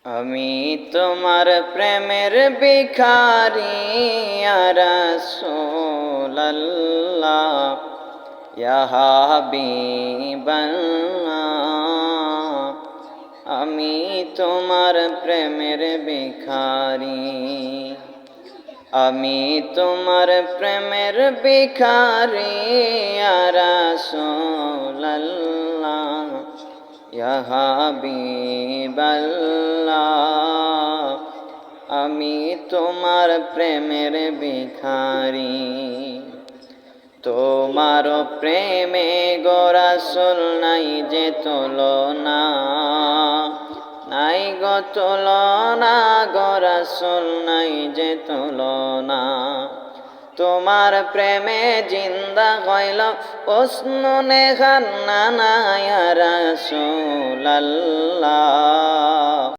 আমি তোমার প্রেমের ভিখারি ইয়া রাসূলুল্লাহ ইয়া হাবিবাল্লাহ। আমি তোমার প্রেমের ভিখারি, আমি তোমার প্রেমের ভিখারি ইয়া রাসূলুল্লাহ ইয়া হাবিবাল্লাহ। আমি তোমার প্রেমের ভিখারি। তোমার প্রেমে গো রাসূল নাই যে তুলনা, নাই গো তুলনা, গো রাসূল নাই যে তুলনা। তোমার প্রেমে জিন্দা হইল উসনুনে খান্নানা ইয়া রাসূলুল্লাহ।